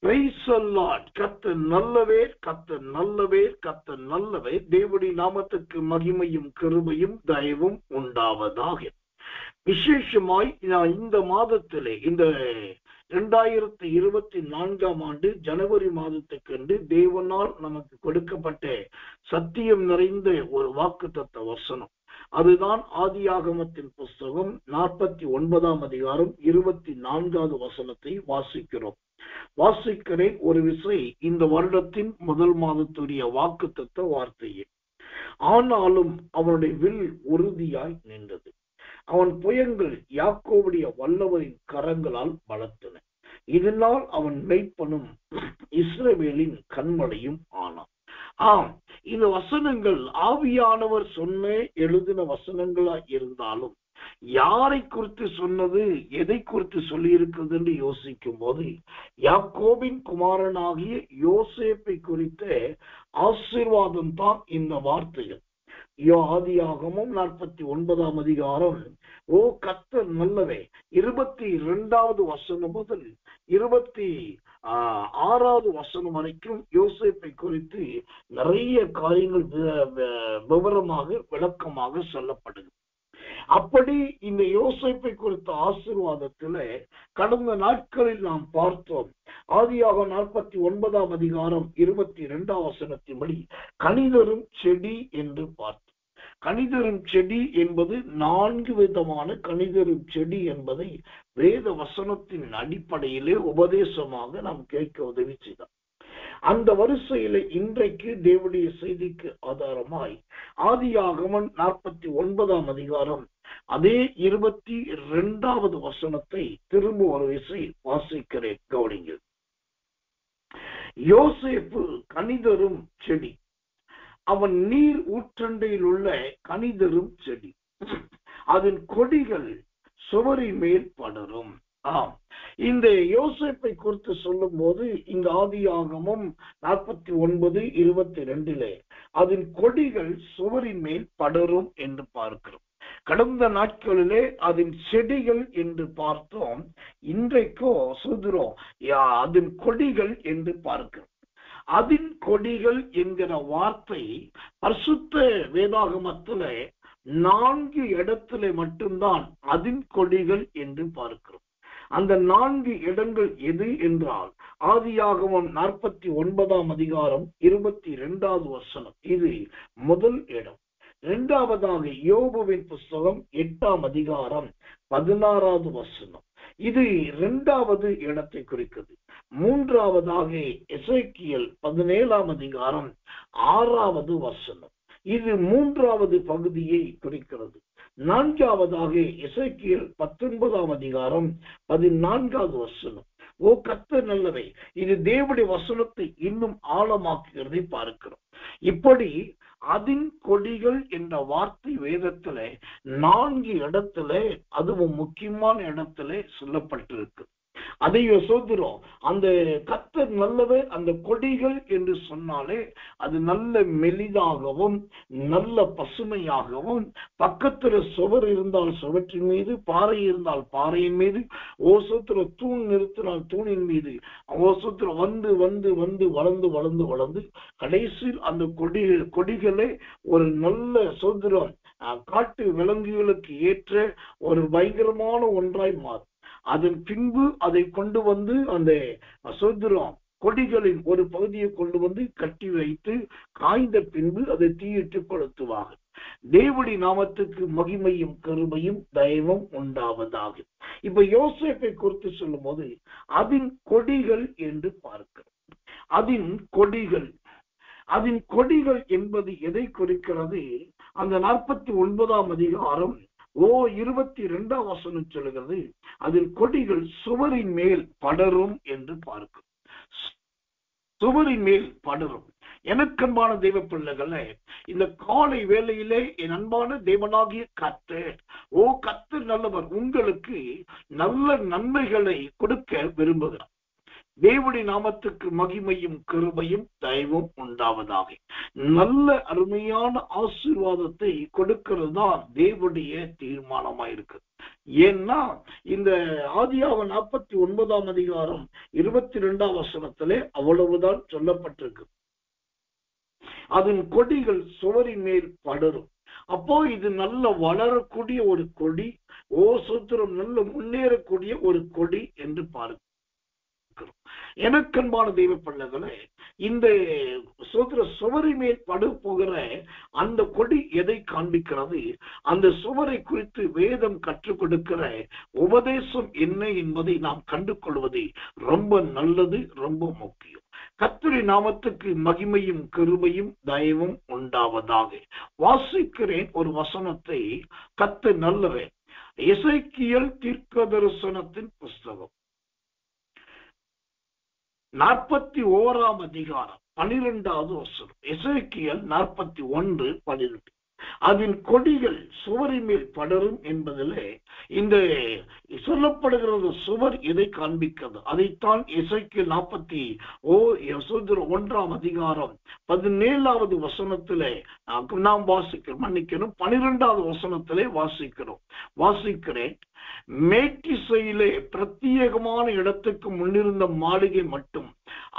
Praise the Lord. கர்த்தர் நல்லவர், கர்த்தர் நல்லவர், கர்த்தர் நல்லவர். தேவனுடைய நாமத்துக்கு மகிமையும் கிருபையும் தயவும் உண்டாவதாக. விசேஷமாய் இந்த மாதத்திலே, இந்த 2024 ஜனவரி மாதத்துக்கு தேவனால் நமக்கு கொடுக்கப்பட்ட சத்தியம் நிறைந்த ஒரு வாக்குத்தத்த வசனம். அதுதான் ஆதியாகமத்தின் புஸ்தகம் 49 அதிகாரம் 24 வசனத்தை வாசிக்கிறோம். வாசிக்கிறேன் ஒரு விசை இந்த வருடத்தின் முதல் மாதத்துடைய வாக்குத்தத்த வார்த்தையே. ஆனாலும் அவனுடைய வில் உறுதியாய் நின்றது, அவன் புயங்கள் யாக்கோவுடைய வல்லவரின் கரங்களால் பலத்தன. இதனால் அவன் மெய்ப்பனும் இஸ்ரவேலின் கண்மலையும் ஆனான். இந்த வசனங்கள் ஆவியானவர் சொன்ன எழுதின வசனங்களா இருந்தாலும் யாரை குறித்து சொன்னது, எதை குறித்து சொல்லி இருக்கிறது என்று யோசிக்கும் போது யாக்கோபின் குமாரனாகிய யோசேப்பை குறித்த ஆசீர்வாதம் தான் இந்த வார்த்தைகள். ஆதியாகமம் 49 அதிகாரம் ஓ கர்த்தர் நல்லவே 22வது வசனம் முதல் 26வது வசனம் வரைக்கும் யோசேப்பை குறித்து நிறைய காரியங்கள் விவரமாக விளக்கமாக சொல்லப்படுது. அப்படி இந்த யோசேப்பை குறித்த ஆசீர்வாதத்துல கடந்த நாட்களில் நாம் பார்த்தோம். ஆதியாகமம் 49 அதிகாரம் 22 வசனத்தின்படி கனிதரும் செடி என்று பார்த்தோம். கனிதரும் செடி என்பது 4 விதமான கனிதரும் செடி என்பதை வேத வசனத்தின் அடிப்படையிலே உபதேசமாக நாம் கேட்க உதவி செய்தார். அந்த வரிசையில இன்றைக்கு தேவனுடைய செய்திக்கு ஆதாரமாய் ஆதியாகமம் 49 அதிகாரம் அதே 22வது வசனத்தை திரும்ப ஒரு விசை வாசிக்கிறேன், கவனிங்கள். யோசேப்பு கனிதரும் செடி, அவன் நீர் ஊற்றண்டையில் உள்ள கனிதரும் செடி, அதன் கொடிகள் சுவரின் மேல் படரும். இந்த யோசேப்பை குறித்து சொல்லும் போது இந்த ஆதியாகமம் 49:22 அதன் கொடிகள் சுவரின் மேல் படரும் என்று பார்க்கிறோம். கடந்த நாட்களிலே அதன் செடிகள் என்று பார்த்தோம், இன்றைக்கோ சொல்கிறோம் அதன் கொடிகள் என்று பார்க்கிறோம். அதன் கொடிகள் என்கிற வார்த்தை பரிசுத்த வேதாகமத்துல 4 இடத்துல மட்டும்தான் அதன் கொடிகள் என்று பார்க்கிறோம். அந்த 4 இடங்கள் எது என்றால் ஆதியாகமம் 49 அதிகாரம் 22வது வசனம், இது முதல் இடம். இரண்டாவதாக யோபுவின் புஸ்தகம் 8ஆம் அதிகாரம் 16வது வசனம், இது 2வது இடத்தை குறிக்கிறது. மூன்றாவதாக எசேக்கியேல் 17ஆம் அதிகாரம் 6வது வசனம், இது 3வது பகுதியை குறிக்கிறது. 4வதாக எசேக்கியேல் 19ஆம் அதிகாரம் 14வது வசனம். ஓ கர்த்தர் நல்லவை, இது தேவனுடைய வசனத்தை இன்னும் ஆழமாக்குகிறதை பார்க்கிறோம். இப்படி அதன் கொடிகள் என்ற வார்த்தை வேதத்துல 4 இடத்துல, அதுவும் முக்கியமான இடத்துல சொல்லப்பட்டிருக்கு. அதை சொல்கிறோம். அந்த கர்த்தர் நல்லவர், அந்த கொடிகள் என்று சொன்னாலே அது நல்ல மெலிதாகவும் நல்ல பசுமையாகவும், பக்கத்துல சுவர் இருந்தால் சுவற்றின் மீது, பாறை இருந்தால் பாறையின் மீது, ஓசத்துல தூண் நிறுத்தினால் தூணின் மீது, ஓசத்துல வந்து வந்து வந்து வளர்ந்து வளர்ந்து வளர்ந்து கடைசியில் அந்த கொடிகளே ஒரு நல்ல சுதந்திரம் காட்டு விலங்குகளுக்கு ஏற்ற ஒரு பயங்கரமான ஒன்றாய் மாறும். அதன் பின்பு அதை கொண்டு வந்து அந்த சுதந்திரம் கொடிகளின் ஒரு பகுதியை கொண்டு வந்து கட்டி வைத்து காய்ந்த பின்பு அதை தீயிட்டு கொளுத்துவாங்க. தேவனுடைய நாமத்துக்கு மகிமையும் கருமையும் தயவும் உண்டாவதாக. இப்ப யோசேப்பை குறித்து சொல்லும் போது அதன் கொடிகள் என்று பார்க்கிறோம். அதன் கொடிகள் என்பது எதை குறிக்கிறது? அந்த 49ஆம் அதிகாரம் 22ஆம் வசனம் சொல்லுகிறது, அதில் கொடிகள் சுவரின் மேல் படரும் என்று பார்க்கும். சுவரின் மேல் படரும். எனக்கன்பான தெய்வ பிள்ளைகளே, இந்த காலை வேளையிலே என் அன்பான தேவனாகிய கர்த்தர், ஓ கர்த்தர் நல்லவர், உங்களுக்கு நல்ல நன்மைகளை கொடுக்க விரும்புகிறார். தேவனுடைய நாமத்துக்கு மகிமையும் கிருபையும் தயவும் உண்டாவதாக. நல்ல அருமையான ஆசீர்வாதத்தை கொடுக்கிறது தான் தேவனுடைய தீர்மானமாயிருக்கு. ஏன்னா இந்த ஆதியாகமம் 49ஆம் அதிகாரம் 22ஆம் வசனத்திலே அவ்வளவுதான் சொல்லப்பட்டிருக்கு. அதன் கொடிகள் சுவரின் மேல் படரும். அப்போ இது நல்ல வளரக்கூடிய ஒரு கொடி, சூத்திரம் நல்ல முன்னேறக்கூடிய ஒரு கொடி என்று பார்க்கிறோம். எனக்கன்பான தெய்வ பிள்ளைகளே, இந்த சுவரின் மேல் படு போகிற அந்த கொடி எதை காண்பிக்கிறது? அந்த சுவரை குறித்து வேதம் கற்றுக் கொடுக்கிற உபதேசம் என்ன என்பதை நாம் கண்டு கொள்வது ரொம்ப நல்லது, ரொம்ப முக்கியம். கர்த்தருடைய நாமத்துக்கு மகிமையும் கிருபையும் தயவும் உண்டாவதாக. வாசிக்கிறேன் ஒரு வசனத்தை. கர்த்தர் நல்லவர். எசேக்கியேல் தீர்க்கதரிசனத்தின் புஸ்தகம் 41ஆம் அதிகாரம் 12வது வசனம். எசேக்கியேல் 41:12. அதன் கொடிகள் சுவரின் மேல் படரும் என்பதிலே இந்த சொல்லப்படுகிறது சுவர் எதை காண்பிக்கிறது? அதைத்தான் எசேக்கியேல் 41ஆம் அதிகாரம் 17வது வசனத்திலே நாம் வாசிக்கிறோம். மன்னிக்கணும், 12வது வசனத்திலே வாசிக்கிறேன். மேட்டிசையிலே பிரத்யேகமான இடத்துக்கு முன்னிருந்த மாளிகை மட்டும்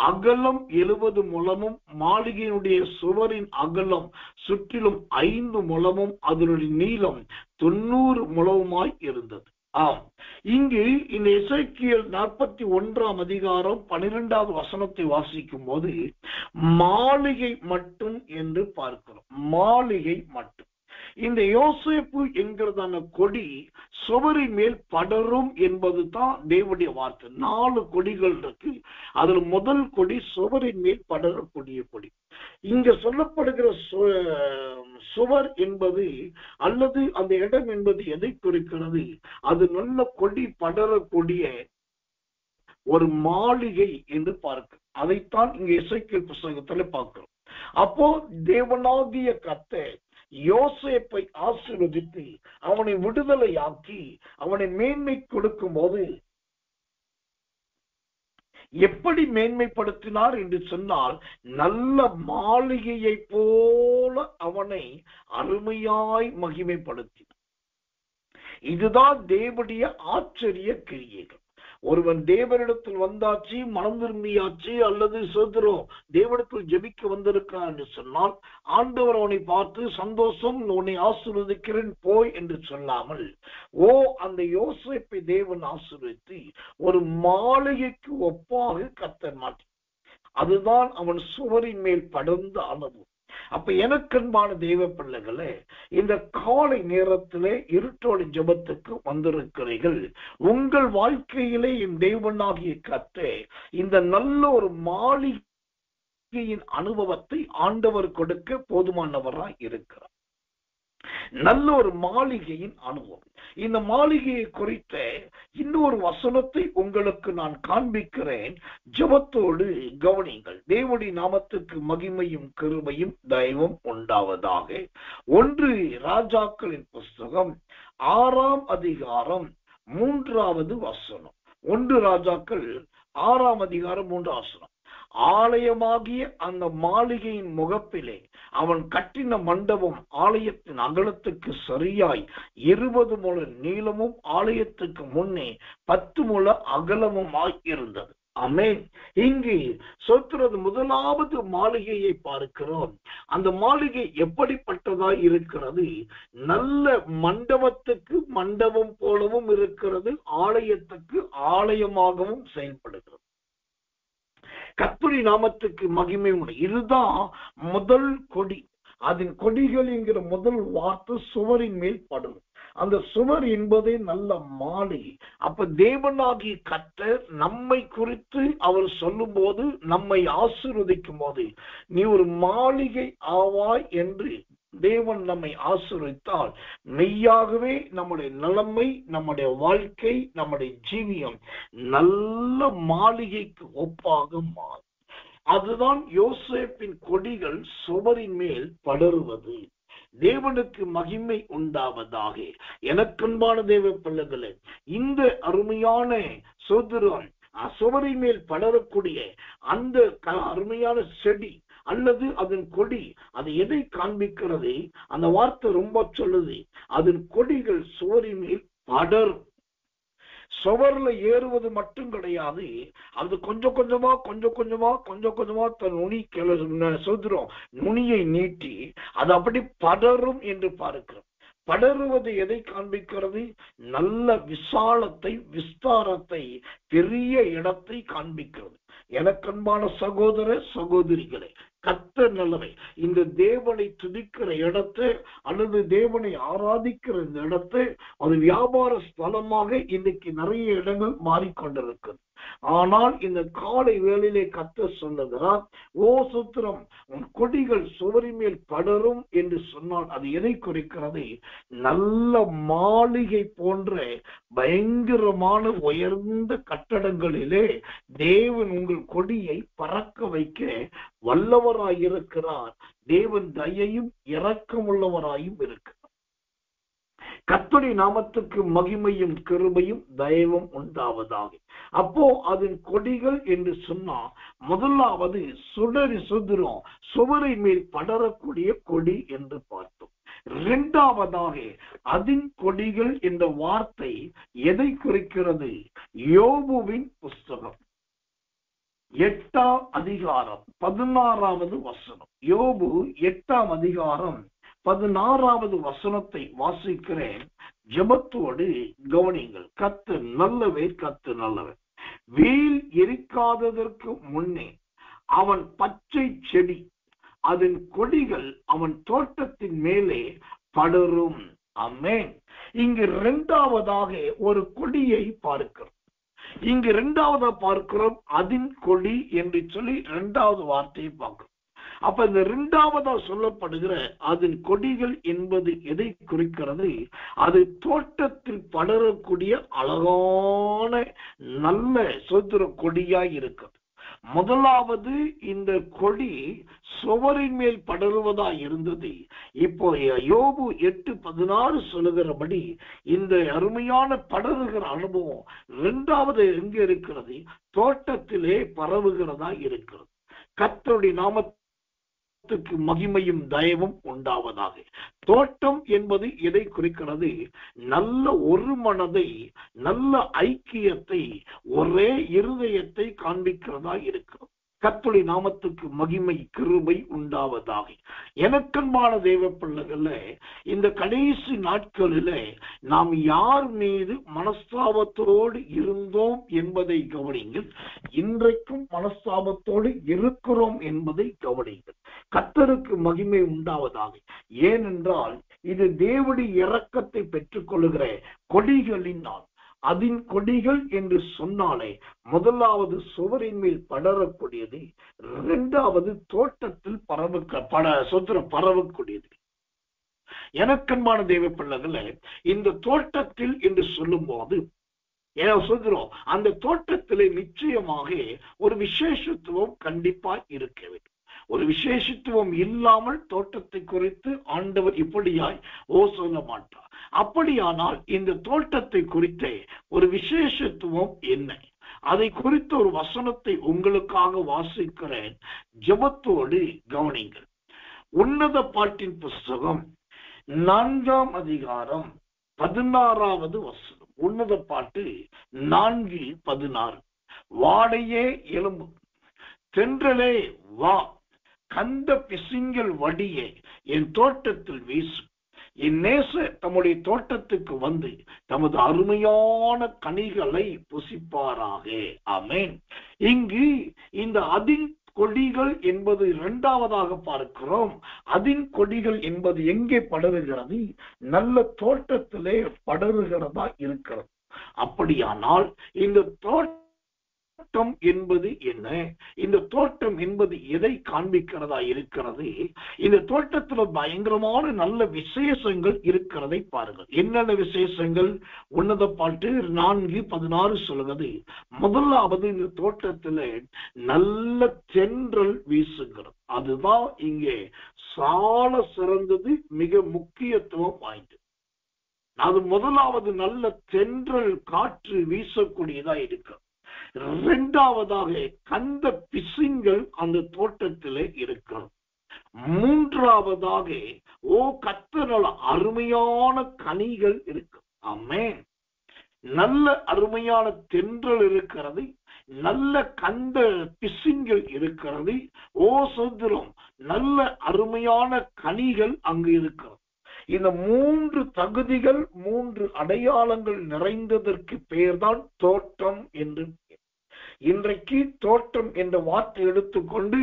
அகலம் 70 முழமும், மாளிகையினுடைய சுவரின் அகலம் சுற்றிலும் 5 முழமும், அதனுடைய நீளம் 90 முழமுமாய் இருந்தது. ஆம், இங்கு இந்த எசேக்கியேல் 41ஆம் அதிகாரம் 12வது வசனத்தை வாசிக்கும் போது மாளிகை மட்டும் என்று பார்க்கிறோம். மாளிகை மட்டும். இந்த யோசேப்பு என்கிறதான கொடி சுவரின் மேல் படரும் என்பது தான் தேவனுடைய வார்த்தை. 4 கொடிகள் இருக்கு. அதுல முதல் கொடி சுவரின் மேல் படரக்கூடிய கொடி. இங்க சொல்லப்படுகிற சுவர் என்பது அல்லது அந்த இடம் என்பது எதை குறிக்கிறது? அது நல்ல கொடி படரக்கூடிய ஒரு மாளிகை என்று பார்க்க. அதைத்தான் இங்க எசேக்கியேல் புஸ்தகத்துல பார்க்கிறோம். அப்போ தேவனாகிய கர்த்தர் யோசேப்பை ஆசீர்வதித்து அவனை விடுதலையாக்கி அவனை மேன்மை கொடுக்கும் போது எப்படி மேன்மைப்படுத்தினார் என்று சொன்னால், நல்ல மாளிகையை போல அவனை அருமையாய் மகிமைப்படுத்தினார். இதுதான் தேவனுடைய ஆச்சரிய கிரியைகள். ஒருவன் தேவனிடத்தில் வந்தாச்சு, மனம் திரும்பியாச்சு, அல்லது சோதரம் தேவனிடத்தில் ஜெபிக்க வந்திருக்கான் என்று சொன்னால், ஆண்டவர் அவனை பார்த்து சந்தோஷம், உன்னை ஆசீர்வதிக்கிறேன் போய் என்று சொல்லாமல், அந்த யோசேப்பை தேவன் ஆசீர்வதித்து ஒரு மாளிகைக்கு ஒப்பாக கர்த்தர் மாற்றி, அதுதான் அவன் சுவரின் மேல் படர்ந்த அளவு. அப்ப எனக்கன்பான தெய்வ பிள்ளைகளே, இந்த காலை நேரத்திலே இருட்டோடு ஜெபத்துக்கு வந்திருக்கிறீர்கள். உங்கள் வாழ்க்கையிலே என் தேவனாகிய கர்த்தர் இந்த நல்ல ஒரு மாளிகையின் அனுபவத்தை ஆண்டவர் கொடுக்க போதுமானவராய் இருக்கிறார். நல்ல ஒரு மாளிகையின் அனுபவம். இந்த மாளிகையை குறித்த இன்னொரு வசனத்தை உங்களுக்கு நான் காண்பிக்கிறேன். ஜெபத்தோடு கவனிங்கள். தேவனுடைய நாமத்துக்கு மகிமையும் கிருபையும் தயவும் உண்டாவதாக. 1 ராஜாக்களின் புஸ்தகம் 6ஆம் அதிகாரம் 3வது வசனம். 1 ராஜாக்கள் 6ஆம் அதிகாரம் 3வது வசனம். ஆலயமாகிய அந்த மாளிகையின் முகப்பிலே அவன் கட்டின மண்டபம் ஆலயத்தின் அகலத்துக்கு சரியாய் 20 முழ நீளமும் ஆலயத்துக்கு முன்னே 10 முழ அகலமுமாய் இருந்தது. ஆமென். இங்கு சொல்றது முதலாவது மாளிகையை பார்க்கிறோம். அந்த மாளிகை எப்படிப்பட்டதாய் இருக்கிறது? நல்ல மண்டபத்துக்கு மண்டபம் போலவும் இருக்கிறது, ஆலயத்துக்கு ஆலயமாகவும் செயல்படுகிறது. கர்த்தருடைய நாமத்துக்கு மகிமை உண்டு. இதுதான் முதல் கொடி. அதன் கொடிகள் என்கிற முதல் வார்த்தை சுவரின் மேல் படும். அந்த சுவர் என்பதே நல்ல மாளிகை. அப்ப தேவனாகிய கர்த்தர் நம்மை குறித்து அவர் சொல்லும் போது, நம்மை ஆசீர்வதிக்கும் போது, நீ ஒரு மாளிகை ஆவாய் என்று தேவன் நம்மை ஆசீர்வதித்தால், மெய்யாகவே நம்முடைய நிலைமை, நம்முடைய வாழ்க்கை, நம்முடைய ஜீவியம் நல்ல மாளிகைக்கு ஒப்பாக மாறும். அதுதான் யோசேப்பின் கொடிகள் சுவரின் மேல் படருவது. தேவனுக்கு மகிமை உண்டாவதாக. எனக்கன்பான தேவ பிள்ளைகளே, இந்த அருமையான சோதரம் சுவரின் மேல் படரக்கூடிய அந்த அருமையான செடி அல்லது அதன் கொடி, அது எதை காண்பிக்கிறது? அந்த வார்த்தை ரொம்ப சொல்லுது, அதன் கொடிகள் சுவரின் மேல் படரும். சுவர்ல ஏறுவது மட்டும் கிடையாது, அது கொஞ்சம் கொஞ்சமா தன் நுனியை நீட்டி அது அப்படி படரும் என்று பார்க்கிறோம். படருவது எதை காண்பிக்கிறது? நல்ல விசாலத்தை, விஸ்தாரத்தை, பெரிய இடத்தை காண்பிக்கிறது. எனக்கன்பான சகோதர சகோதரிகளே, கர்த்தர் நல்லவை. இந்த தேவனை துதிக்கிற இடத்தை அல்லது தேவனை ஆராதிக்கிற இந்த இடத்தை அது வியாபார ஸ்தலமாக இன்னைக்கு நிறைய இடங்கள் மாறிக்கொண்டிருக்கிறது. ஆனால் இந்த காலை வேளையிலே கர்த்தர் சொல்லுகிறார், ஓ சுத்திரம், உன் கொடிகள் சுவரின் மேல் படரும் என்று சொன்னால் அது எதை குறிக்கிறது? நல்ல மாளிகை போன்ற பயங்கரமான உயர்ந்த கட்டடங்களிலே தேவன் உங்கள் கொடியை பறக்க வைக்க வல்லவராயிருக்கிறார். தேவன் தயையும் இரக்கமுள்ளவராயும் இருக்கிறார். கர்த்தருடைய நாமத்துக்கு மகிமையும் கிருபையும் தயவும் உண்டாவதாக. அப்போ அதன் கொடிகள் என்று சொன்னா முதலாவது சுதரம், சுவரின் மேல் படரக்கூடிய கொடி என்று பார்த்தோம். இரண்டாவதாக அதன் கொடிகள் என்ற வார்த்தை எதை குறிக்கிறது? யோபுவின் புஸ்தகம் 8ஆம் அதிகாரம் 16வது வசனம். யோபு 8ஆம் அதிகாரம் 16வது வசனத்தை வாசிக்கிறேன். ஜெபத்தோடு கவனிங்கள். கர்த்தர் நல்லவர், கர்த்தர் நல்லவர். வெயில் எரிக்காததற்கு முன்னே அவன் பச்சை செடி, அதன் கொடிகள் அவன் தோட்டத்தின் மேலே படரும். ஆமென். இங்கு இரண்டாவதாக ஒரு கொடியை பார்க்கிறோம். இங்கு இரண்டாவதாக பார்க்கிறோம் அதன் கொடி என்று சொல்லி இரண்டாவது வார்த்தையை பார்க்கிறோம். அப்ப இந்த இரண்டாவதா சொல்லப்படுகிற அதன் கொடிகள் என்பது எதை குறிக்கிறது? அது தோட்டத்தில் படரக்கூடிய அழகான நல்ல சுதந்திர கொடியாய் இருக்கிறது. முதலாவது இந்த கொடி சுவரின் மேல் படருவதா இருந்தது. இப்போ யோபு 8:16 சொல்லுகிறபடி இந்த அருமையான படருகிற அனுபவம் இரண்டாவது எங்க இருக்கிறது? தோட்டத்திலே பரவுகிறதா இருக்கிறது. கர்த்தருடைய நாமத்துக்கு மகிமையும் தயவும் உண்டாவதாக. தோட்டம் என்பது எதை குறிக்கிறது? நல்ல ஒரு மனதை, நல்ல ஐக்கியத்தை, ஒரே இருதயத்தை காண்பிக்கிறதா இருக்கிறது. கர்த்தருடைய நாமத்துக்கு மகிமை கிருபை உண்டாவதாக. எனக்கன்பான தேவ பிள்ளைகள, இந்த கடைசி நாட்களில நாம் யார் மீது மனஸ்தாபத்தோடு இருந்தோம் என்பதை கவனிங்கள். இன்றைக்கும் மனஸ்தாபத்தோடு இருக்கிறோம் என்பதை கவனிங்கள். கர்த்தருக்கு மகிமை உண்டாவதாக. ஏனென்றால் இது தேவனுடைய இரக்கத்தை பெற்றுக் கொள்ளுகிற கொடிகளின் நாள். அதன் கொடிகள் என்று சொன்னாலே முதலாவது சுவரின் மேல் படரக்கூடியது, இரண்டாவது தோட்டத்தில் பரவக்கூடியது. எனக்கன்பான தேவ பிள்ளைகளே, இந்த தோட்டத்தில் என்று சொல்லும் போது சொல்கிறோம், அந்த தோட்டத்திலே நிச்சயமாக ஒரு விசேஷத்துவம் கண்டிப்பா இருக்க வேண்டும். ஒரு விசேஷத்துவம் இல்லாமல் தோட்டத்தை குறித்து ஆண்டவர் இப்படியாய் சொல்ல மாட்டார். அப்படியானால் இந்த தோட்டத்தை குறித்த ஒரு விசேஷத்துவம் என்ன? அதை குறித்த ஒரு வசனத்தை உங்களுக்காக வாசிக்கிறேன். ஜெபத்தோடு கவனிங்கள். உன்னத பாட்டின் புஸ்தகம் 4ஆம் அதிகாரம் 16வது வசனம். உன்னத பாட்டு 4:16. வாடையே எலும்பு, தென்றலே வா, கந்த பிசிங்கள் வடியே என் தோட்டத்தில் வீசும். என் நேச தம்முடைய தோட்டத்துக்கு வந்து தமது அருமையான கனிகளை புசிப்பாராக. ஆமென். இங்கு இந்த அதின் கொடிகள் என்பது இரண்டாவதாக பார்க்கிறோம். அதின் கொடிகள் என்பது எங்கே படருகிறது? நல்ல தோட்டத்திலே படருகிறதா இருக்கிறது. அப்படியானால் இந்த தோட்டம் என்பது என்ன? இந்த தோட்டம் என்பது எதை காண்பிக்கிறதா இருக்கிறது? இந்த தோட்டத்தில் பயங்கரமான நல்ல விசேஷங்கள் இருக்கிறதை பாருங்கள். என்னென்ன விசேஷங்கள்? உன்னத பாட்டு 4:16 சொல்லுகிறது. முதலாவது, இந்த தோட்டத்தில் நல்ல தென்றல் வீசுகிறது. அதுதான் இங்கே சால சிறந்தது, மிக முக்கியத்துவம் வாய்ந்தது. அது முதலாவது நல்ல தென்றல் காற்று வீசக்கூடியதா இருக்கிறது. இரண்டாவதாக கந்த பிசின்கள் அந்த தோட்டத்திலே இருக்கிறது. மூன்றாவதாக கர்த்தரால் அருமையான கனிகள் இருக்கு. ஆமென். நல்ல அருமையான தென்றல் இருக்கிறது, நல்ல கந்த பிசின்கள் இருக்கிறது. சோதரம் நல்ல அருமையான கனிகள் அங்கு இருக்கிறது. இந்த மூன்று தகுதிகள், மூன்று அடையாளங்கள் நிறைந்ததற்கு பெயர்தான் தோட்டம் என்று. இன்றைக்கு தோட்டம் என்ற வார்த்தை எடுத்துக்கொண்டு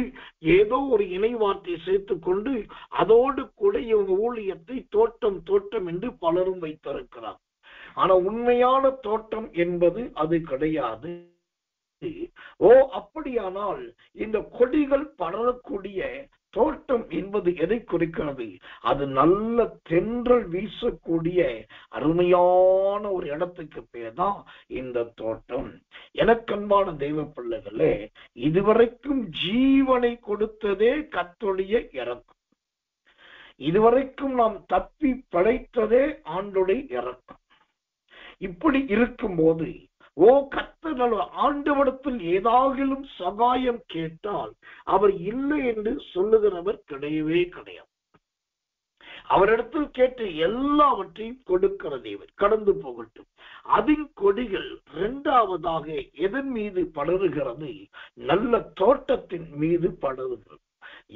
ஏதோ ஒரு இணை வார்த்தையை சேர்த்துக்கொண்டு அதோடு கூட இவங்க ஊழியத்தை தோட்டம் தோட்டம் என்று பலரும் வைத்திருக்கிறார். ஆனா உண்மையான தோட்டம் என்பது அது கிடையாது. அப்படியானால் இந்த கொடிகள் படரக்கூடிய தோட்டம் என்பது எதை குறிக்கிறது? அது நல்ல தென்றல் வீசக்கூடிய அருமையான ஒரு இடத்துக்கு பேர் தான் இந்த தோட்டம். எனக்கன்பான தெய்வ பிள்ளைகளே, இதுவரைக்கும் ஜீவனை கொடுத்ததே கர்த்தருடைய இரக்கம். இதுவரைக்கும் நாம் தப்பி படைத்ததே ஆண்டவருடைய இரக்கம். இப்படி இருக்கும்போது கர்த்தர் ஆண்டவரிடத்தில் ஏதாகிலும் சகாயம் கேட்டால் அவர் இல்லை என்று சொல்லுகிறவர் கிடையவே கிடையாது. அவரிடத்தில் கேட்ட எல்லாவற்றையும் கொடுக்கிற தேவன். கடந்து போகட்டும். அதன் கொடிகள் இரண்டாவதாக எதன் மீது படருகிறது? நல்ல தோட்டத்தின் மீது படருகிறது.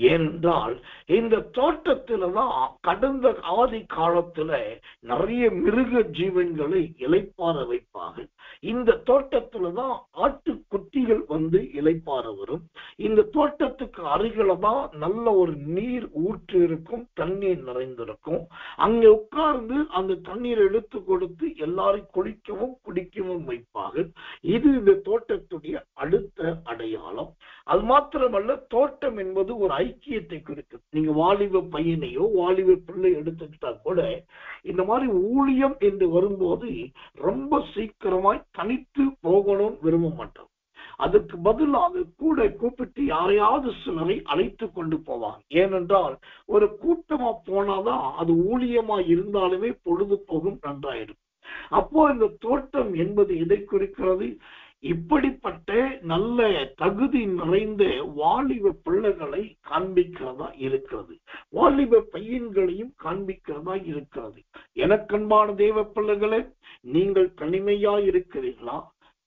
ஏனென்றால் இந்த தோட்டத்தில்தான் கடந்த ஆதி காலத்துல நிறைய மிருக ஜீவன்களை இளைப்பாற வைப்பார்கள். இந்த தோட்டத்துலதான் ஆட்டுக்குட்டிகள் வந்து இளைப்பாற வரும். இந்த தோட்டத்துக்கு அருகில்தான் நல்ல ஒரு நீர் ஊற்று இருக்கும், தண்ணீர் நிறைந்திருக்கும். அங்க உட்கார்ந்து அந்த தண்ணீரை எடுத்து கொடுத்து எல்லாரும் குளிக்கவும் குடிக்கவும் வைப்பார்கள். இது இந்த தோட்டத்துடைய அடுத்த அடையாளம். அது மாத்திரமல்ல, தோட்டம் என்பது ஒரு ஐக்கியத்தை குறிக்கும். நீங்க வாலிப பையனையோ வாலிப பிள்ளை எடுத்துக்கிட்டா கூட இந்த மாதிரி ஊழியம் என்று வரும்போது ரொம்ப சீக்கிரமாய் தனித்து போகணும் விரும்ப மாட்டோம். அதுக்கு பதிலாக கூட கூப்பிட்டு யாரையாவது சிலரை அழைத்து கொண்டு போவாங்க. ஏனென்றால் ஒரு கூட்டமா போனாதான் அது ஊழியமா இருந்தாலுமே பொழுது போகும், நன்றாயிடும். அப்போ இந்த தோட்டம் என்பது எதை குறிக்கிறது? இப்படிப்பட்ட நல்ல தகுதி நிறைந்த வாலிப பிள்ளைகளை காண்பிக்கிறதா இருக்கிறது. வாலிப பையன்களையும் காண்பிக்கிறதா இருக்கிறது. எனக்கன்பான தேவ பிள்ளைகளே, நீங்கள் தனிமையா இருக்கிறீர்களா?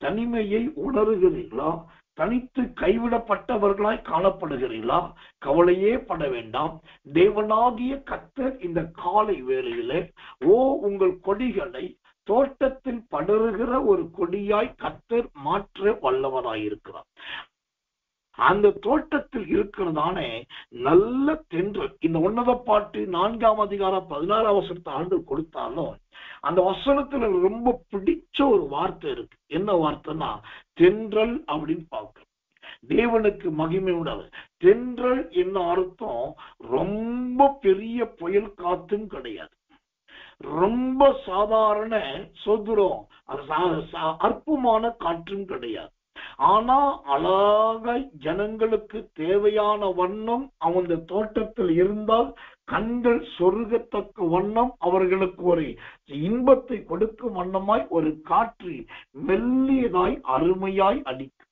தனிமையை உணர்கிறீர்களா? தனித்து கைவிடப்பட்டவர்களாய் காணப்படுகிறீர்களா? கவலையே பட வேண்டாம். தேவனாகிய கர்த்தர் இந்த காலை வேளையிலே உங்கள் கொடிகளை தோட்டத்தில் படருகிற ஒரு கொடியாய் கர்த்தர் மாற்ற வல்லவராயிருக்கிறார். அந்த தோட்டத்தில் இருக்கிறதான நல்ல தென்றல். இந்த உன்னத பாட்டு 4ஆம் அதிகாரம் 16ஆம் வசனத்தை ஆண்டு கொடுத்தாலும் அந்த வசனத்துல ரொம்ப பிடிச்ச ஒரு வார்த்தை இருக்கு. என்ன வார்த்தைன்னா தென்றல் அப்படின்னு பார்க்க. தேவனுக்கு மகிமை உண்டாது. தென்றல் என்ன அர்த்தம்? ரொம்ப பெரிய புயல் காத்தும் கிடையாது, ரொம்ப சாதாரண சொதுரம் அற்புதமான காற்றும் கிடையாது. ஆனா அழகாய் ஜனங்களுக்கு தேவையான வண்ணம் அந்த தோட்டத்தில் இருந்தால் கண்கள் சொருகத்தக்க வண்ணம் அவர்களுக்கு ஒரு இன்பத்தை கொடுக்கும் வண்ணமாய் ஒரு காற்று மெல்லியதாய் அருமையாய் அடிக்கும்.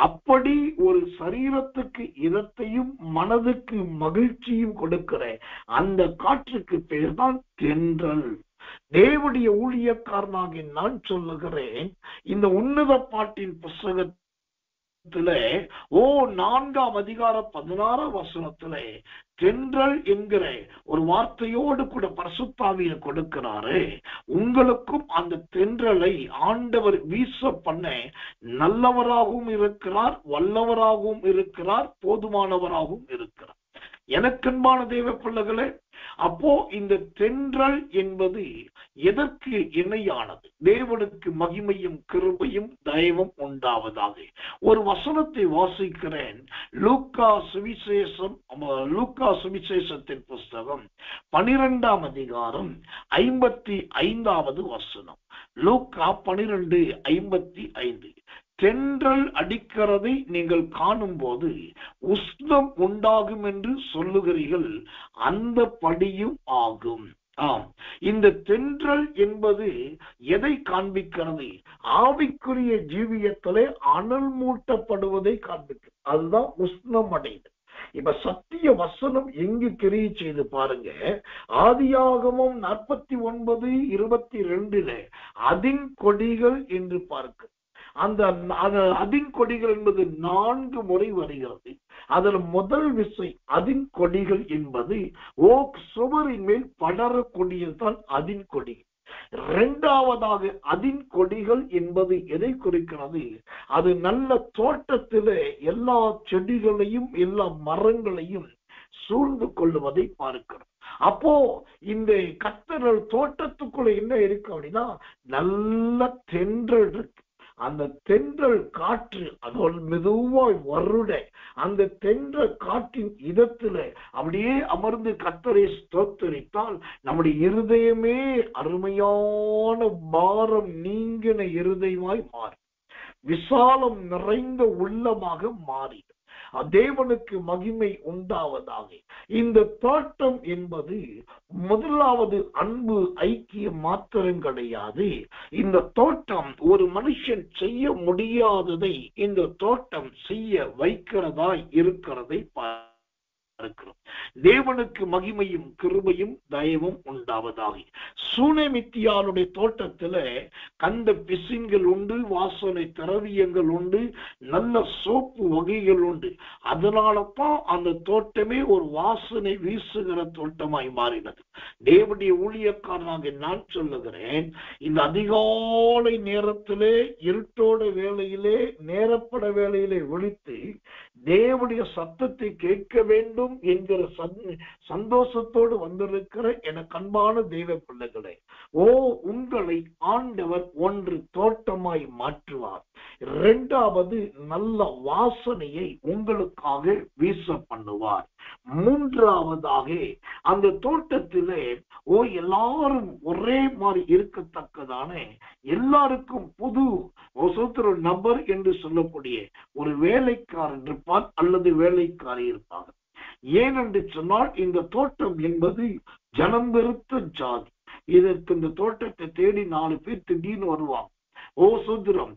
அப்படி ஒரு சரீரத்துக்கு இதத்தையும் மனதுக்கு மகிழ்ச்சியும் கொடுக்கிற அந்த காற்றுக்கு பேர் தான் தென்றல். தேவனுடைய ஊழியக்காரனாக நான் சொல்லுகிறேன், இந்த உன்னத பாட்டின் புஸ்தகத்திலே 4ஆம் அதிகாரம் 16ஆம் வசனத்திலே தென்றல் என்கிற ஒரு வார்த்தையோடு கூட பரிசுத்தாவியை கொடுக்கிறாரு. உங்களுக்கும் அந்த தென்றலை ஆண்டவர் வீச பண்ண நல்லவராகவும் இருக்கிறார், வல்லவராகவும் இருக்கிறார், போதுமானவராகவும் இருக்கிறார். எனக்கன்பான தேவ பிள்ளைகளே, அப்போ இந்த தென்றல் என்பது எதற்கு இணையானது? தேவனுக்கு மகிமையும் கிருபையும் தயவும் உண்டாவதாக. ஒரு வசனத்தை வாசிக்கிறேன். லூக்கா சுவிசேஷத்தின் புஸ்தகம் 12ஆம் அதிகாரம் 55வது வசனம். லூக்கா 12:55. தென்றல் அடிக்கிறதை நீங்கள் காணும் போது உஷ்ணம் உண்டாகும் என்று சொல்லுகிறீர்கள், அந்த படியும் ஆகும். ஆம், இந்த தென்றல் என்பது எதை காண்பிக்கிறது? ஆவிக்குரிய ஜீவியத்திலே அனல் மூட்டப்படுவதை காண்பிக்கிறது. அதுதான் உஷ்ணம் அடைதல். இப்ப சத்திய வசனம் எங்கு கிரியை செய்து பாருங்க. ஆதியாகமம் 49:22 அதின் கொடிகள் என்று பார்க்க, அந்த அதின் கொடிகள் என்பது 4 முறை வருகிறது. அதில் முதல் விசை அதின் கொடிகள் என்பது ஓக் சுவரின் மேல் படரக்கூடியதுதான் அதின் கொடிகள். இரண்டாவதாக அதின் கொடிகள் என்பது எதை குறிக்கிறது? அது நல்ல தோட்டத்திலே எல்லா செடிகளையும் எல்லா மரங்களையும் சூழ்ந்து கொள்ளுவதை பார்க்கிறோம். அப்போ இந்த கர்த்தர் தோட்டத்துக்குள்ள என்ன இருக்கு அப்படின்னா நல்ல தென்றல் இருக்கு. அந்த தென்றல் காற்று அதோடு மெதுவாய் வருட அந்த தென்றல் காற்றின் இதத்துல அப்படியே அமர்ந்து கர்த்தரை ஸ்தோத்தரித்தால் நம்முடைய இருதயமே அருமையான பாரம் நீங்கின இருதயமாய் மாறும், விசாலம் நிறைந்த உள்ளமாக மாறி தேவனுக்கு மகிமை உண்டாவதாக. இந்த தோட்டம் என்பது முதலாவது அன்பு ஐக்கியம் மாத்திரம் கிடையாது. இந்த தோட்டம் ஒரு மனுஷன் செய்ய முடியாததை இந்த தோட்டம் செய்ய வைக்கிறதாய் இருக்கிறதை பார்க்கிறோம். தேவனுக்கு மகிமையும் கிருபையும் தயவும் உண்டாவதாக. சூனேமித்தியாளுடைய தோட்டத்துல கந்த பிசின்கள் உண்டு, வாசனை திரவியங்கள் உண்டு, நல்ல சோப்பு வகைகள் உண்டு. அதனாலதான் அந்த தோட்டமே ஒரு வாசனை வீசுகிற தோட்டமாய் மாறினது. தேவனுடைய ஊழியக்காரனாக நான் சொல்லுகிறேன், இந்த அதிகாலை நேரத்திலே இருட்டோட வேளையிலே நேரப்பட வேளையிலே விழித்து தேவனுடைய சத்தத்தை கேட்க வேண்டும் என்கிற சந்தோஷத்தோடு வந்திருக்கிற எனக்கு அன்பான தெய்வ பிள்ளைகளே, உங்களை ஆண்டவர் ஒன்று தோட்டமாய் மாற்றுவார். இரண்டாவது நல்ல வாசனையை உங்களுக்காக வீச பண்ணுவார். மூன்றாவதாக அந்த தோட்டத்திலே எல்லாரும் ஒரே மாதிரி இருக்கத்தக்கதான எல்லாருக்கும் புது நபர் என்று சொல்லக்கூடிய ஒரு வேலைக்காரன் இருப்பார் அல்லது வேலைக்காரி இருப்பாங்க. ஏனென்று சொன்னால் இந்த தோட்டம் என்பது ஜனம் பெருத்த ஜாதி. இதற்கு இந்த தோட்டத்தை தேடி 4 பேர் திடீர்னு வருவாங்க. சுதந்திரம்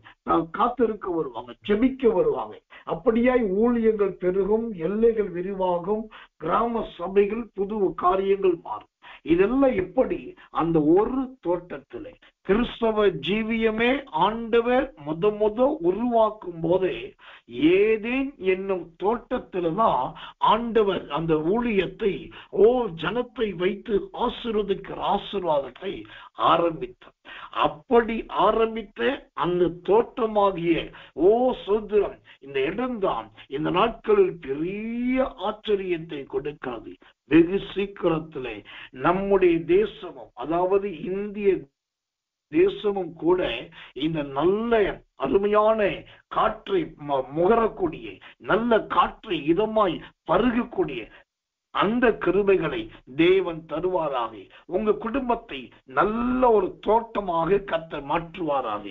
காத்திருக்க வருவாங்க, ஜெபிக்க வருவாங்க. அப்படியாய் ஊழியங்கள் பெருகும், எல்லைகள் விரிவாகும், கிராம சபைகள் புது காரியங்கள் மாறும். இதெல்லாம் எப்படி? அந்த ஒரு தோட்டத்திலே கிறிஸ்தவ ஜீவியமே ஆண்டவர் முத உருவாக்கும் போதே ஏதேன் என்னும் தோட்டத்தில்தான் ஆண்டவர் அந்த ஊழியத்தை ஜனத்தை வைத்து ஆசீர்வதிக்கிற ஆசீர்வாதத்தை ஆரம்பித்தார். அப்படி ஆரம்பித்த அந்த தோட்டமாகிய சுதந்திரம் இந்த இடம்தான் இந்த நாட்களில் பெரிய ஆச்சரியத்தை கொடுக்காது. வெகு சீக்கிரத்திலே நம்முடைய தேசமும், அதாவது இந்திய தேசமும் கூட இந்த நல்ல அருமையான காற்றை முகரக்கூடிய, நல்ல காற்றை இதமாய் பருகக்கூடிய அந்த கிருபைகளை தேவன் தருவாராக. உங்க குடும்பத்தை நல்ல ஒரு தோட்டமாக கர்த்தர் மாற்றுவாராக.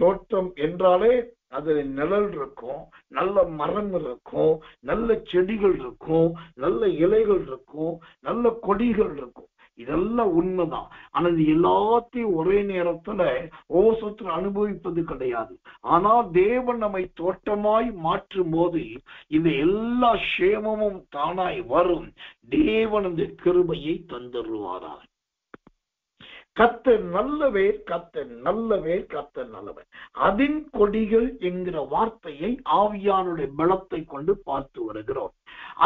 தோட்டம் என்றாலே அதுல நிழல் இருக்கும், நல்ல மரம் இருக்கும், நல்ல செடிகள் இருக்கும், நல்ல இலைகள் இருக்கும், நல்ல கொடிகள் இருக்கும். இதெல்லாம் உண்மைதான். ஆனா இது எல்லாத்தையும் ஒரே நேரத்துல ஓசத்துல அனுபவிப்பது கிடையாது. ஆனால் தேவன் நம்மை தோட்டமாய் மாற்றும் போது இந்த எல்லா சேமமும் தானாய் வரும். தேவன் அந்த கிருபையை தந்துருவாராக. கர்த்தர் நல்லவர், கர்த்தர் நல்லவர், கர்த்தர் நல்லவர். அதின் கொடிகள் என்கிற வார்த்தையை ஆவியானுடைய பலத்தை கொண்டு பார்த்து வருகிறோம்.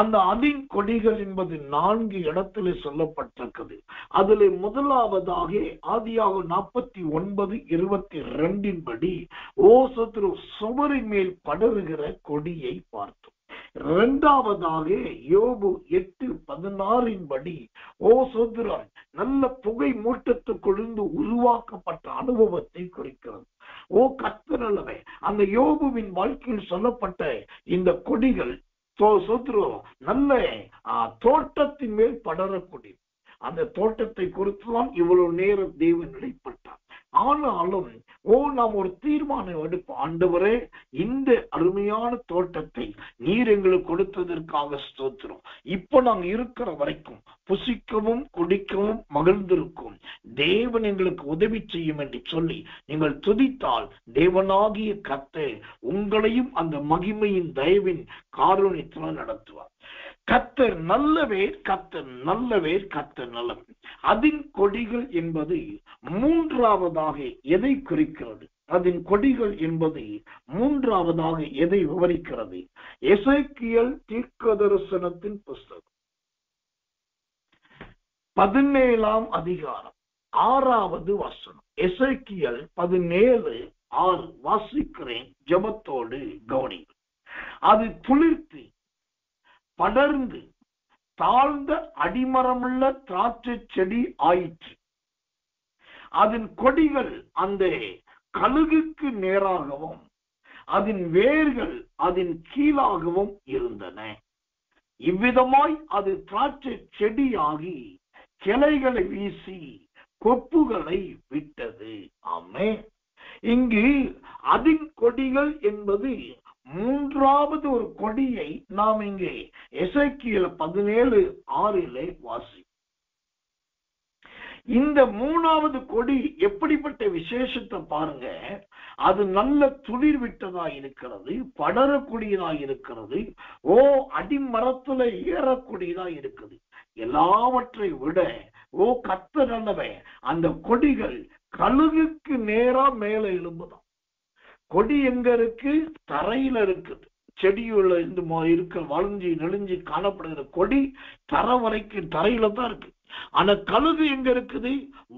அந்த அதின் கொடிகள் என்பது 4 இடத்துல சொல்லப்பட்டிருக்கிறது. அதுல முதலாவதாக ஆதியாகமம் 49:22 படி சத்ரு சுவரின் மேல் படருகிற கொடியை பார்த்தோம். இரண்டாவதாக யோபு 8:16 படி சத்ருன் நல்ல புகை மூட்டத்துக்குழுந்து உருவாக்கப்பட்ட அனுபவத்தை குறிக்கிறது. கர்த்தர் நல்லவர். அந்த யோபுவின் வாழ்க்கையில் சொல்லப்பட்ட இந்த கொடிகள் நல்ல தோட்டத்தின் மேல் படரக்கூடிய அந்த தோட்டத்தை குறித்துதான் இவ்வளவு நேரம் தேவன் நிலைப்பட்டார். ஆனாலும் நாம் ஒரு தீர்மானம் எடுப்போம். ஆண்டவரே, இந்த அருமையான தோட்டத்தை நீர் எங்களுக்கு கொடுத்ததற்காக ஸ்தோத்திரம். இப்ப நாங்க இருக்கிற வரைக்கும் புசிக்கவும் குடிக்கவும் மகிழ்ந்திருக்கும் தேவன் எங்களுக்கு உதவி செய்யும் என்று சொல்லி நீங்கள் துதித்தால் தேவனாகிய கர்த்தர் உங்களையும் அந்த மகிமையின் தயவின் காருண்யத்தினால் நடத்துவார். கர்த்தர் நல்லவேர், கர்த்தர் நல்லவேர், கர்த்தர் நல்லவர். அதன் கொடிகள் என்பது மூன்றாவதாக எதை குறிக்கிறது? அதன் கொடிகள் என்பது மூன்றாவதாக எதை விவரிக்கிறது? எசேக்கியேல் தீர்க்கதரிசனத்தின் புஸ்தகம் 17ஆம் அதிகாரம் 6வது வசனம். எசேக்கியேல் 17:6 வாசிக்கிறேன், ஜெபத்தோடு கவனிங்கள். அது துளிர்த்து படர்ந்து தாழ்ந்த அடிமரமுள்ள திராட்சை செடி ஆயிற்று. அதன் கொடிகள் அந்த கழுகுக்கு நேராகவும் அதன் வேர்கள் அதன் கீழாகவும் இருந்தன. இவ்விதமாய் அது திராட்சை செடியாகி கிளைகளை வீசி கொப்புகளை விட்டது. ஆமென். இங்கு அதன் கொடிகள் என்பது மூன்றாவது ஒரு கொடியை நாம் இங்கே எசேக்கியேல் 17:6 வாசி. இந்த மூணாவது கொடி எப்படிப்பட்ட விசேஷத்தை பாருங்க. அது நல்ல துளிர் விட்டதா இருக்கிறது, படரக்கூடியதா இருக்கிறது, அடிமரத்துல ஏறக்கூடியதா இருக்குது. எல்லாவற்றை விட கர்த்தர் நல்லவன், அந்த கொடிகள் கழுகுக்கு நேரா மேல எழும்புதான். கொடி எங்க இருக்கு? தரையில இருக்குது. செடியுள்ள இருக்க வளைஞ்சி நெளிஞ்சி காணப்படுகிற கொடி தரை வரைக்கும் தரையில தான் இருக்கு. ஆனா கழுகு எங்க இருக்குது?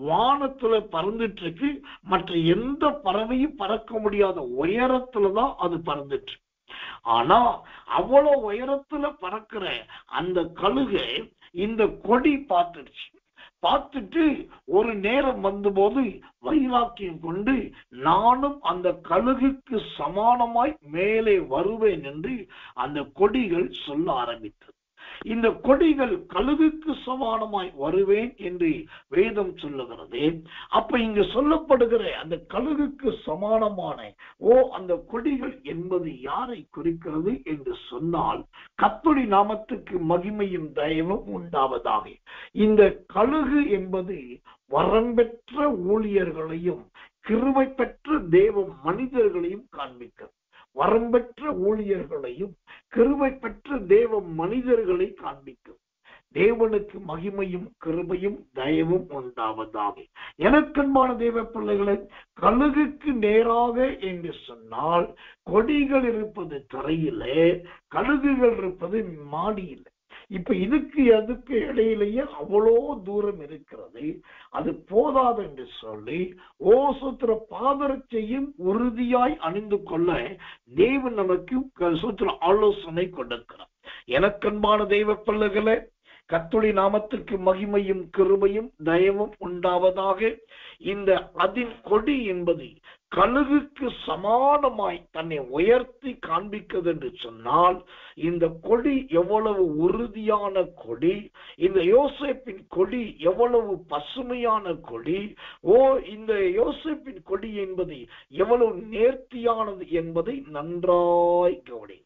வானத்துல பறந்துட்டு இருக்கு. மற்ற எந்த பறவையும் பறக்க முடியாத உயரத்துலதான் அது பறந்துட்டு. ஆனா அவ்வளவு உயரத்துல பறக்கிற அந்த கழுகை இந்த கொடி பார்த்துடுச்சு. பார்த்துட்டு ஒரு நேரம் வந்தபோது வைராக்கியம் கொண்டு நானும் அந்த கழுகுக்கு சமானமாய் மேலே வருவேன் என்று அந்த கொடிகள் சொல்ல ஆரம்பித்தது. இந்த கொடிகள் கழுகுக்கு சமானமாய் வருவேன் என்று வேதம் சொல்லுகிறது. அப்ப இங்கு சொல்லப்படுகிற அந்த கழுகுக்கு சமானமான அந்த கொடிகள் என்பது யாரை குறிக்கிறது என்று சொன்னால், கர்த்தருடைய நாமத்துக்கு மகிமையும் தயவும் உண்டாவதாக. இந்த கழுகு என்பது வரம்பெற்ற ஊழியர்களையும் கிருபை பெற்ற தேவ மனிதர்களையும் காண்பிக்கிறது. வரம்பெற்ற ஊழியர்களையும் கிருபை பெற்ற தேவ மனிதர்களை காண்பிக்கும். தேவனுக்கு மகிமையும் கிருபையும் தயவும் உண்டாவதாக. எனக்கன்பான தேவ பிள்ளைகளை, கழுகுக்கு நேராக என்று சொன்னால் கொடிகள் இருப்பது தரையிலே, கழுகுகள் இருப்பது மாடியில். இப்ப இதுக்கு அதுக்கு இடையிலேயே அவ்வளோ தூரம் இருக்கிறது. அது போதாது என்று சொல்லி சூத்திர பாதரட்சையும் உறுதியாய் அணிந்து கொள்ள தேவன் நமக்கு சூத்திர ஆலோசனை கொடுக்கிறார். எனக்கன்பான தெய்வ பிள்ளைகளே, கர்த்தருடைய நாமத்திற்கு மகிமையும் கிருபையும் தயவும் உண்டாவதாக. இந்த அதின் கொடி என்பது கழுகுக்கு சமானமாய் தன்னை உயர்த்தி காண்பிக்கிறது என்று சொன்னால், இந்த கொடி எவ்வளவு உறுதியான கொடி, இந்த யோசேப்பின் கொடி எவ்வளவு பசுமையான கொடி, இந்த யோசேப்பின் கொடி என்பது எவ்வளவு நேர்த்தியானது என்பதை நன்றாய் கவனி.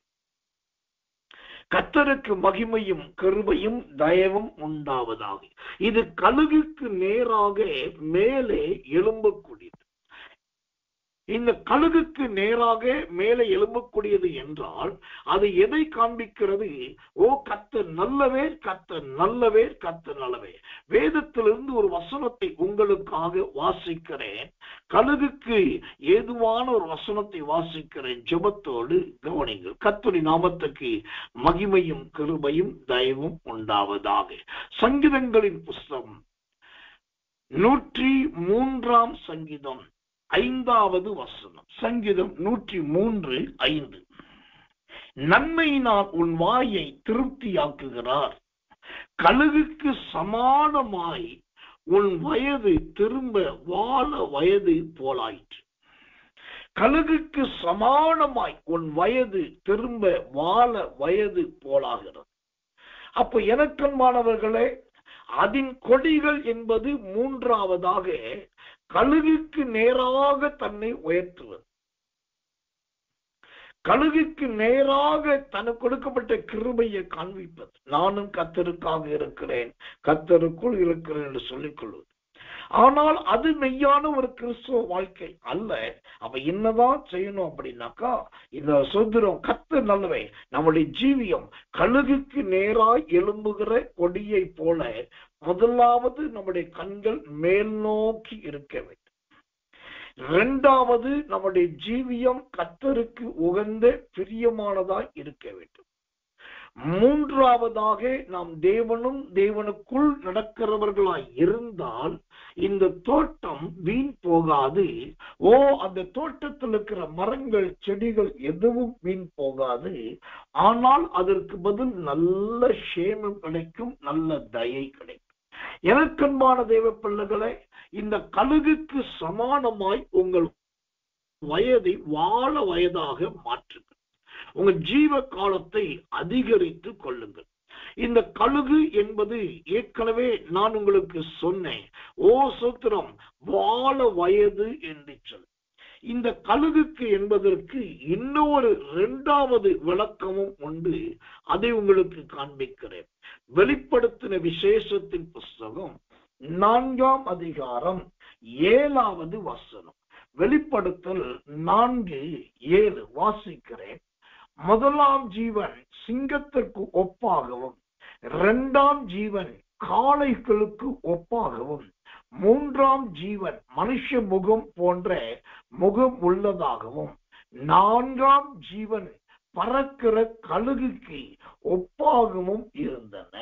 கர்த்தருக்கு மகிமையும் கிருபையும் தயவும் உண்டாவதாக. இது கழுகுக்கு நேராக மேலே எழும்பக்கூடியது. இந்த கழுகுக்கு நேராக மேலே எழும்பக்கூடியது என்றால் அது எதை காண்பிக்கிறது? கர்த்தர் நல்லவேர், கர்த்தர் நல்லவேர், கர்த்தர் நல்லவேர். வேதத்திலிருந்து ஒரு வசனத்தை உங்களுக்காக வாசிக்கிறேன். கழுகுக்கு ஏதுவான ஒரு வசனத்தை வாசிக்கிறேன். ஜெபத்தோடு கவனிங்கள். கர்த்தருடைய நாமத்துக்கு மகிமையும் கிருபையும் தயவும் உண்டாவதாக. சங்கீதங்களின் புஸ்தகம் 103ஆம் சங்கீதம் 5வது வசனம். சங்கீதம் 103:5. நன்மையினால் உன் வாயை திருப்தியாக்குகிறார், கழுகுக்கு சமானமாய் உன் வயது திரும்ப வாழ வயது போலாயிற்று. கழுகுக்கு சமானமாய் உன் வயது திரும்ப வாழ வயது போலாகிறது. அப்ப எனக்கன்பானவர்களே, அதன் கொடிகள் என்பது மூன்றாவதாக கழுகுக்கு நேராக தன்னை உயர்த்துவது, கழுகுக்கு நேராக தனக்கு கொடுக்கப்பட்ட கிருபையை காண்பிப்பது. நானும் கர்த்தருக்காக இருக்கிறேன், கர்த்தருக்குள் இருக்கிறேன் என்று சொல்லிக் கொள்வது. ஆனால் அது மெய்யான ஒரு கிறிஸ்துவ வாழ்க்கை அல்ல. அப்ப என்னதான் செய்யணும் அப்படின்னாக்கா, இந்த சுதந்திரம் கர்த்தர் நல்லவே, நம்முடைய ஜீவியம் கழுகுக்கு நேராய் எழும்புகிற கொடியை போல முதலாவது நம்முடைய கண்கள் மேல் நோக்கி இருக்க வேண்டும். இரண்டாவது, நம்முடைய ஜீவியம் கர்த்தருக்கு உகந்த பிரியமானதாய் இருக்க வேண்டும். மூன்றாவதாக, நாம் தேவனும் தேவனுக்குள் நடக்கிறவர்களாய் இருந்தால் இந்த தோட்டம் வீண் போகாது. அந்த தோட்டத்தில் இருக்கிற மரங்கள் செடிகள் எதுவும் வீண் போகாது. ஆனால் அதற்கு பதில் நல்ல சேமம் கிடைக்கும், நல்ல தயை கிடைக்கும். எனக்கன்பான தேவ பிள்ளைகளே, இந்த கழுகுக்கு சமானமாய் உங்கள் வயதை வாழ வயதாக மாற்றுங்கள். உங்கள் ஜீவ காலத்தை அதிகரித்து கொள்ளுங்கள். இந்த கழுகு என்பது ஏற்கனவே நான் உங்களுக்கு சொன்னேன், சூத்திரம் வாழ வயது என்று சொல். இந்த கழுகுக்கு என்பதற்கு இன்னொரு இரண்டாவது விளக்கமும் உண்டு. அதை உங்களுக்கு காண்பிக்கிறேன். வெளிப்படுத்தின விசேஷத்தின் புஸ்தகம் 4ஆம் அதிகாரம் 7வது வசனம். வெளிப்படுத்தல் 4:7 வாசிக்கிறேன். முதலாம் ஜீவன் சிங்கத்திற்கு ஒப்பாகவும், இரண்டாம் ஜீவன் காளைகளுக்கு ஒப்பாகவும், மூன்றாம் ஜீவன் மனுஷ முகம் போன்ற முகம் உள்ளதாகவும், நான்காம் ஜீவன் பறக்கிற கழுகுக்கு ஒப்பாகவும் இருந்தன.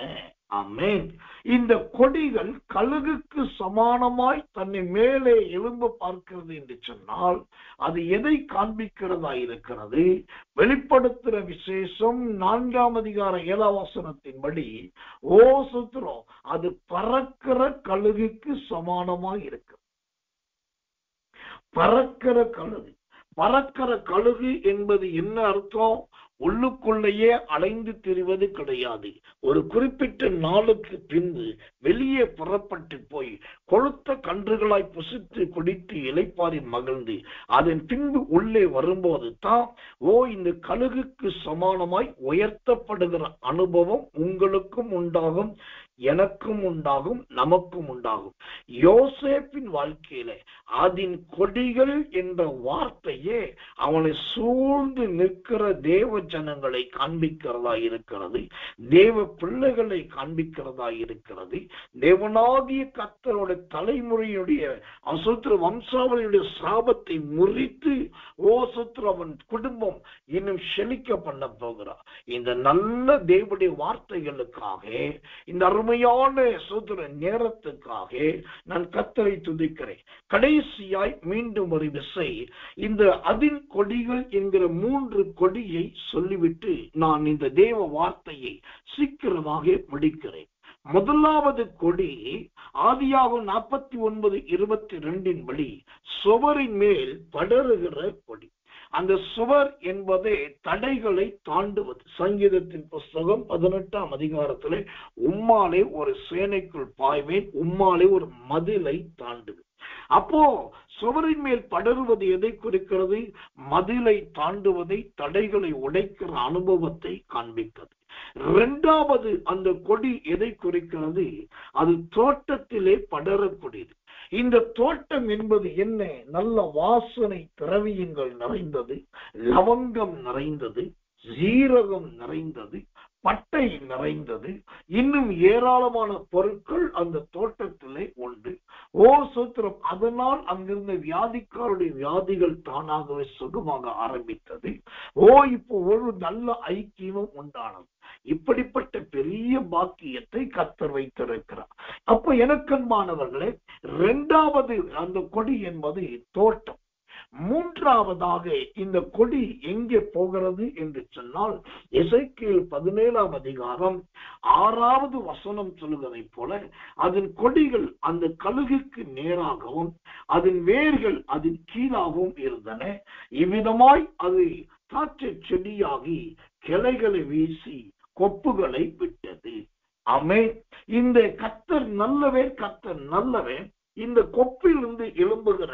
ஆமென். இந்த கொடிகள் கழுகுக்கு சமானமாய் தன்னை மேலே எழும்ப பார்க்கிறது என்று சொன்னால் அது எதை காண்பிக்கிறதா இருக்கிறது? வெளிப்படுத்துகிற விசேஷம் 4ஆம் அதிகாரம் 7ஆம் வசனத்தின்படி சுத்திரம் அது பறக்கிற கழுகுக்கு சமானமாய் இருக்கு. பறக்கிற கழுகு. பறக்கிற கழுகு என்பது என்ன அர்த்தம்? உள்ளுக்குள்ளேயே அலைந்து திரிவது கிடையாது. ஒரு குறிப்பிட்ட நாளுக்கு பின்பு வெளியே புறப்பட்டு போய் கொழுத்த கன்றுகளாய் புசித்து குடித்து இளைப்பாரி மகிழ்ந்து அதன் பின்பு உள்ளே வரும்போது தான் இந்த கழுகுக்கு சமானமாய் உயர்த்தப்படுகிற அனுபவம் உங்களுக்கும் உண்டாகும், எனக்கும் உண்டாகும், நமக்கும் உண்டாகும். யோசேப்பின் வாழ்க்கையில அதன் கொடிகள் என்ற வார்த்தையே அவனை சூழ்ந்து நிற்கிற தேவ ஜனங்களை காண்பிக்கிறதா இருக்கிறது, தேவ பிள்ளைகளை காண்பிக்கிறதா இருக்கிறது. தேவனாகிய கர்த்தரோட தலைமுறையுடைய வம்சாவளியுடைய சாபத்தை முறித்து அவன் குடும்பம் இன்னும் செழிக்க பண்ண போகிறார். இந்த நல்ல தேவனுடைய வார்த்தைகளுக்காக, இந்த அருமையான நேரத்துக்காக நான் கர்த்தரை துதிக்கிறேன். கடைசியாய் மீண்டும் ஒரு விசை இந்த அதின் கொடிகள் என்கிற 3 கொடியை சொல்லிவிட்டு நான் இந்த தேவ வார்த்தையை சீக்கிரமாக முடிக்கிறேன். முதலாவது கொடி ஆதியாகமம் 49:22 படி சுவரின் மேல் படருகிற கொடி. அந்த சுவர் என்பதே தடைகளை தாண்டுவது. சங்கீதத்தின் புஸ்தகம் 18ஆம் அதிகாரத்திலே உம்மாலே ஒரு சேனைக்குள் பாய்வேன், உம்மாலே ஒரு மதிலை தாண்டுவேன். அப்போ சுவரின் மேல் படருவது எதை குறிக்கிறது? மதிலை தாண்டுவதை, தடைகளை உடைக்கிற அனுபவத்தை காண்பிக்கிறது. இரண்டாவது அந்த கொடி எதை குறிக்கிறது? அது தோட்டத்திலே படரக்கூடியது. இந்த தோட்டம் என்பது என்ன? நல்ல வாசனை திரவியங்கள் நிறைந்தது, லவங்கம் நிறைந்தது, ஜீரகம் நிறைந்தது, பட்டை நிறைந்தது, இன்னும் ஏராளமான பொருட்கள் அந்த தோட்டத்திலே உண்டு. சூத்திரம். அதனால் அங்கிருந்த வியாதிக்காருடைய வியாதிகள் தானாகவே சுகமாக ஆரம்பித்தது. இப்போ ஒரு நல்ல ஐக்கியமும் உண்டானது. இப்படிப்பட்ட பெரிய பாக்கியத்தை கர்த்தர் வைத்திருக்கிறார். அப்ப எனக்கன்பானவர்களே, இரண்டாவது அந்த கொடி என்பது தோட்டம். மூன்றாவதாக இந்த கொடி எங்கே போகிறது என்று சொன்னால், எசேக்கியேல் 17ஆம் அதிகாரம் 6வது வசனம் சொல்லுவதை போல அதன் கொடிகள் அந்த கழுகுக்கு நேராகவும் அதன் வேர்கள் அதன் கீழாகவும் இருந்தன. இவ்விதமாய் அது காற்று செடியாகி கிளைகளை வீசி கொப்புகளை விட்டது. ஆமென். இந்த கர்த்தர் நல்லவே, கர்த்தர் நல்லவே. இந்த கொப்பிலிருந்து எழும்புகிற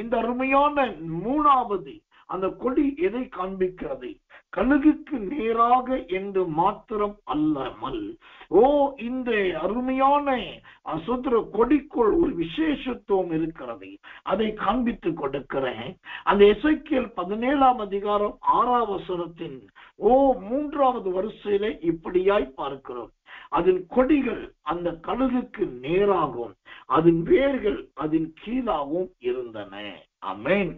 இந்த அருமையான மூணாவது அந்த கொடி எதை காண்பிக்கிறது? கழுகுக்கு நேராக என்று மாத்திரம் அல்லாமல், இந்த அருமையான சுத்திர கொடிக்குள் ஒரு விசேஷத்துவம் இருக்கிறது, அதை காண்பித்து கொடுக்கிறேன். அந்த எசேக்கியேல் 17ஆம் அதிகாரம் 6ஆம் வசனத்தின் 3வது வரிசையில இப்படியாய் பார்க்கிறோம். அதன் கொடிகள் அந்த கழுகுக்கு நேராகவும் அதன் வேர்கள் அதன் கீழாகவும் இருந்தன. ஆமென்.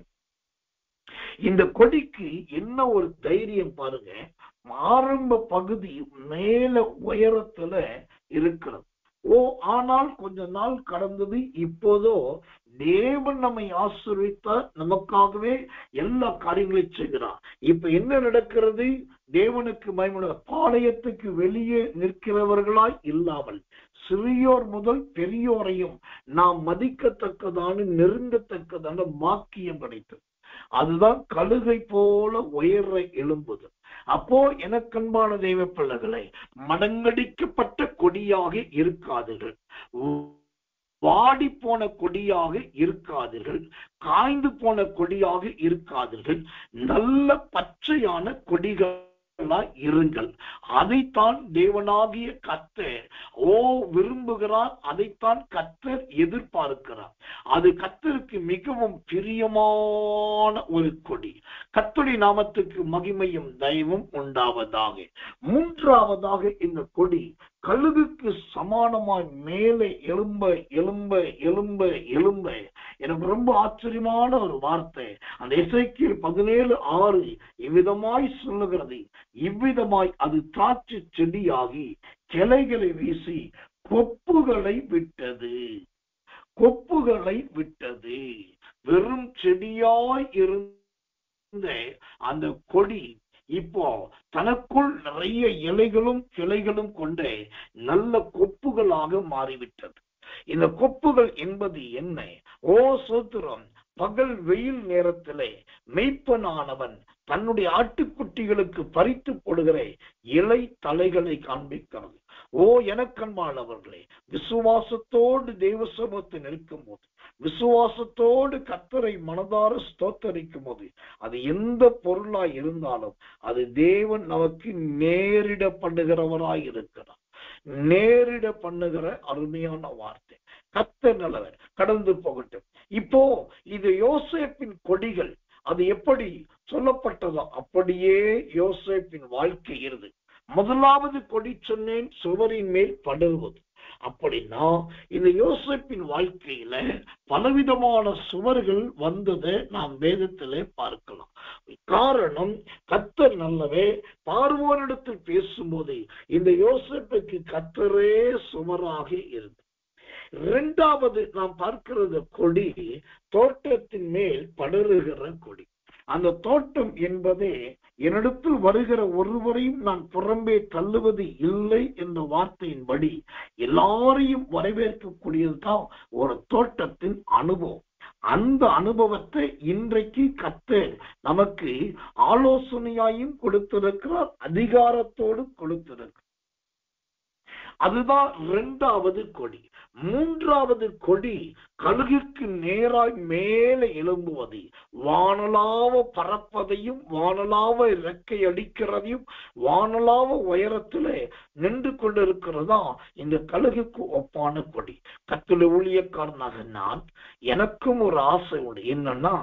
இந்த கொடிக்கு என்ன ஒரு தைரியம் பாருங்க. ஆரம்ப பகுதி மேல உயரத்துல இருக்கிறது. ஆனால் கொஞ்ச நாள் கடந்தது. இப்போதோ தேவன் நம்மை ஆசீர்வதித்தார், நமக்காகவே எல்லா காரியங்களையும் செய்கிறார். இப்ப என்ன நடக்கிறது? தேவனுக்கு மகிமை. பாளையத்துக்கு வெளியே நிற்கிறவர்களாய் இல்லாமல் சிறியோர் முதல் பெரியோரையும் நாம் மதிக்கத்தக்கதான நெருங்கத்தக்கதான வாக்கியம் கிடைத்தது. அதுதான் கழுகை போல உயர எழும்புது. அப்போ எனக்கன்பான தெய்வ பிள்ளைகளை, மடங்கடிக்கப்பட்ட கொடியாக இருக்காதீர்கள், வாடி போன கொடியாக இருக்காதீர்கள், காய்ந்து போன கொடியாக இருக்காதீர்கள், நல்ல பச்சையான கொடிகள் இருங்கள். அதைத்தான் தேவனாகிய கர்த்தர் விரும்புகிறார், அதைத்தான் கர்த்தர் எதிர்பார்க்கிறார். அது கர்த்தருக்கு மிகவும் பிரியமான ஒரு கொடி. கர்த்தருடைய நாமத்துக்கு மகிமையும் தயவும் உண்டாவதாக. மூன்றாவதாக இந்த கொடி கழுகுக்கு சமானமாய் மேலே எழும்ப எழும்ப எழும்ப எழும்ப. எனக்கு ரொம்ப ஆச்சரியமான ஒரு வார்த்தை அந்த எசேக்கியேல் 17:6 இவ்விதமாய் சொல்லுகிறது. இவ்விதமாய் அது திராட்சை செடியாகி கிளைகளை வீசி கொப்புகளை விட்டது. கொப்புகளை விட்டது. வெறும் செடியாய் இருந்த அந்த கொடி இப்போ தனக்குள் நிறைய இலைகளும் கிளைகளும் கொண்ட நல்ல கொப்புகளாக மாறிவிட்டது. இந்த கொப்புகள் என்பது என்ன? சோத்திரம். பகல் வெயில் நேரத்திலே மெய்ப்பனானவன் தன்னுடைய ஆட்டுக்குட்டிகளுக்கு பறித்து போடுகிற இலை தலைகளை காண்பிக்கிறது. எனக்கன்பானவர்களே, விசுவாசத்தோடு தேவ சமூகத்தில் நிற்கும் போது, விசுவாசத்தோடு கர்த்தரை மனதார ஸ்தோத்தரிக்கும் போது, அது எந்த பொருளாய் இருந்தாலும் அது தேவன் நமக்கு நேரிட பண்ணுகிறவராய் இருக்கிறார். நேரிட பண்ணுகிற அருமையான வார்த்தை. கர்த்தர் நல்லவர், கடந்து போகட்டும். இப்போ இது யோசேப்பின் கொடிகள். அது எப்படி சொல்லப்பட்டதோ அப்படியே யோசேப்பின் வாழ்க்கை இருந்து. முதலாவது கொடி சொன்னேன், சுவரின் மேல் படர்வது. அப்படின்னா இந்த யோசேப்பின் வாழ்க்கையில பலவிதமான சுவர்கள் வந்ததை நாம் வேதத்திலே பார்க்கலாம். காரணம், கர்த்தர் நல்லவே. பார்வோனிடத்தில் பேசும்போது இந்த யோசேப்புக்கு கர்த்தரே சுவராக இருந்தது. இரண்டாவது நாம் பார்க்கிறது கொடி தோட்டத்தின் மேல் படருகிற கொடி. அந்த தோட்டம் என்பதே என்னிடத்தில் வருகிற ஒருவரையும் நான் புறம்பே தள்ளுவது இல்லை என்ற வார்த்தையின்படி எல்லாரையும் வரவேற்கக்கூடியதுதான் ஒரு தோட்டத்தின் அனுபவம். அந்த அனுபவத்தை இன்றைக்கு கர்த்தர் நமக்கு ஆலோசனையாயும் கொடுத்திருக்கிறார், அதிகாரத்தோடு கொடுத்திருக்கிறார். அதுதான் இரண்டாவது கொடி. மூன்றாவது கொடி கழுகுக்கு நேராய் மேலே எழும்புவது, வானலாவ பறப்பதையும் வானலாவ இறக்கை அடிக்கிறதையும் வானலாவ உயரத்திலே நின்று கொண்டிருக்கிறதா இந்த கழுகுக்கு ஒப்பான கொடி. கர்த்தருடைய ஊழியக்காரனாக நான், எனக்கும் ஒரு ஆசை உண்டு. என்னன்னா,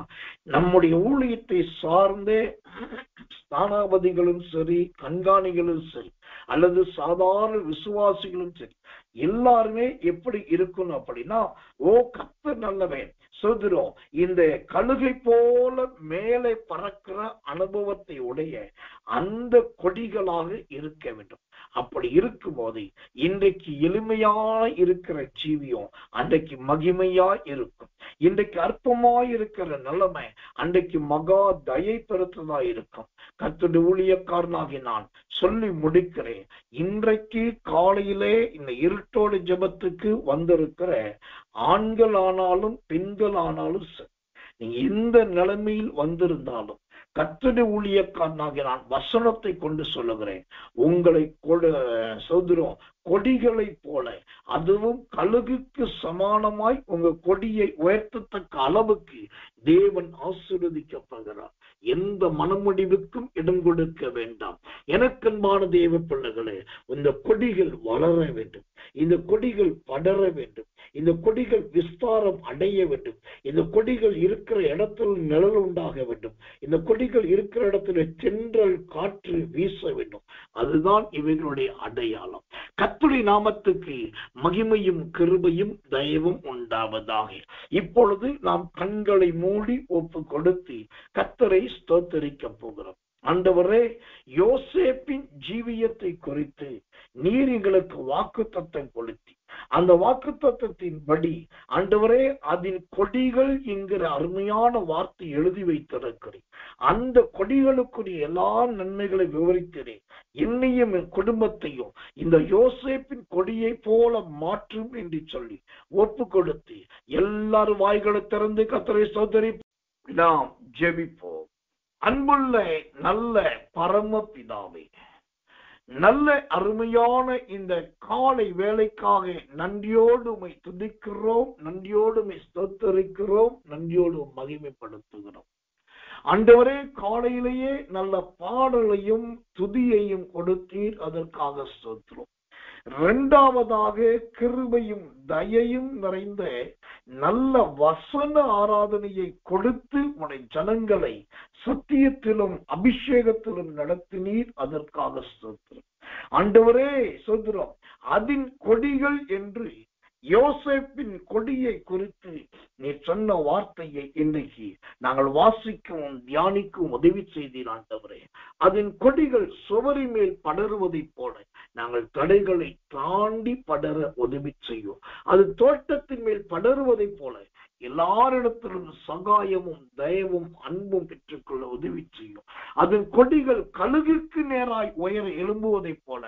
நம்முடைய ஊழியத்தை சார்ந்தே ஸ்தானாபதிகளும் சரி, கண்காணிகளும் சரி, அல்லது சாதாரண விசுவாசிகளும் சரி, எல்லாருமே எப்படி இருக்கணும் அப்படின்னா, கர்த்தர் நல்லவன் சொல்கிறோம். இந்த கழுகை போல மேலே பறக்கிற அனுபவத்தை உடைய அந்த கொடிகளாக இருக்க வேண்டும். அப்படி இருக்கும் போது இன்றைக்கு எளிமையா இருக்கிற ஜீவியம் அன்றைக்கு மகிமையா இருக்கும். இன்றைக்கு அற்பமாய் இருக்கிற நிலைமை அன்றைக்கு மகா தயை பெருத்ததா இருக்கும். கர்த்தருடைய ஊழியக்காரனாகி நான் சொல்லி முடிக்கிறேன். இன்றைக்கு காலையிலே இந்த இருட்டோடு ஜெபத்துக்கு வந்திருக்கிற ஆண்கள் ஆனாலும் பெண்கள் ஆனாலும், நீங்க எந்த நிலைமையில் வந்திருந்தாலும் கர்த்தருடைய ஊழியக்காரனாகிய நான் வசனத்தை கொண்டு சொல்லுகிறேன். உங்களை சோதரம் கொடிகளை போல, அதுவும் கழுகுக்கு சமானமாய் உங்க கொடியை உயர்த்தத்தக்க அளவுக்கு தேவன் ஆசீர்வதிக்கப்படுகிறார். எந்த மனமுடிவுக்கும் இடம் கொடுக்க வேண்டாம். எனக்கன்பான தேவ பிள்ளைகளே, இந்த கொடிகள் வளர வேண்டும், இந்த கொடிகள் படர வேண்டும், இந்த கொடிகள் விஸ்தாரம் அடைய வேண்டும், இந்த கொடிகள் இருக்கிற இடத்தில் நிழல் உண்டாக வேண்டும், இந்த கொடிகள் இருக்கிற இடத்துல தென்றல் காற்று வீச வேண்டும். அதுதான் இவைகளுடைய அடையாளம். கர்த்தருடைய நாமத்துக்கு மகிமையும் கிருபையும் தயவும் உண்டாவதாக. இப்பொழுது நாம் கண்களை மூடி ஒப்பு கொடுத்து கர்த்தரை ஸ்தோத்தரிக்க போகிறோம். ஆண்டவரே, யோசேப்பின் ஜீவியத்தை குறித்து நீர் எங்களுக்கு வாக்குத்தத்தம் கொடுத்தி, அந்த வாக்குத்தத்தத்தின்படி ஆண்டவரே அதன் கொடிகள் என்கிற அருமையான வார்த்தை எழுதி வைத்திருக்கிறேன். அந்த கொடிகளுக்குரிய எல்லா நன்மைகளை விவரிக்கிறேன். என்னையும் என் குடும்பத்தையும் இந்த யோசேப்பின் கொடியை போல மாற்றும் என்று சொல்லி ஒப்பு கொடுத்து எல்லாரும் வாய்களை திறந்து கர்த்தரை ஸ்தோத்தரி நாம் ஜெபிப்போம். அன்புள்ள நல்ல பரம பிதாவே, நல்ல அருமையான இந்த காலை வேளைக்காக நன்றியோடு உம்மை துதிக்கிறோம், நன்றியோடு உம்மை ஸ்தோத்தரிக்கிறோம், நன்றியோடு மகிமைப்படுத்துகிறோம். ஆண்டவரே, காலையிலேயே நல்ல பாடலையும் துதியையும் கொடுத்தீர், அதற்காக ஸ்தோத்திரம். இரண்டாவதாக கிருபையும் தயையும் நிறைந்த நல்ல வசன ஆராதனையை கொடுத்து உடைய ஜனங்களை சத்தியத்திலும் அபிஷேகத்திலும் நடத்தினீர், அதற்காக ஸ்தோத்திரம். ஆண்டவரே ஸ்தோத்திரம். அதன் கொடிகள் என்று யோசேப்பின் கொடியை குறித்து நீ சொன்ன வார்த்தையை இன்றைக்கு நாங்கள் வாசிக்கவும் தியானிக்கவும் உதவி செய்தீர் ஆண்டவரே. அதன் கொடிகள் சுவரி மேல் படருவதைப் போல நாங்கள் தடைகளை தாண்டி படர உதவி செய்யும். அது தோட்டத்தின் மேல் படருவதைப் போல எல்லாரிடத்திலும் சகாயமும் தயவும் அன்பும் பெற்றுக்கொள்ள உதவி செய்யும். அதன் கொடிகள் கழுகுக்கு நேராய் உயர எழும்புவதைப் போல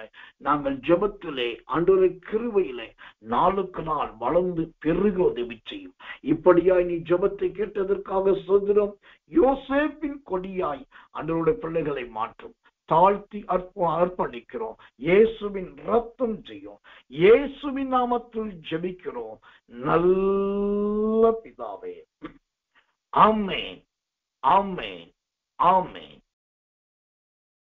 நாங்கள் ஜெபத்திலே ஆண்டவருடைய கிருபையிலே நாளுக்கு நாள் வளர்ந்து பெருக உதவி செய்யும். இப்படியாய் நீ ஜெபத்தை கேட்டதற்காக ஸ்தோத்திரம். யோசேப்பின் கொடியாய் ஆண்டவருடைய பிள்ளைகளை மாற்றும். தாழ்த்தி அர்ப்பணிக்கிறோம். இயேசுவின் ரத்தம் செய்யும். இயேசுவின் நாமத்தில் ஜெபிக்கிறோம் நல்ல பிதாவே. ஆமென், ஆமென், ஆமென்.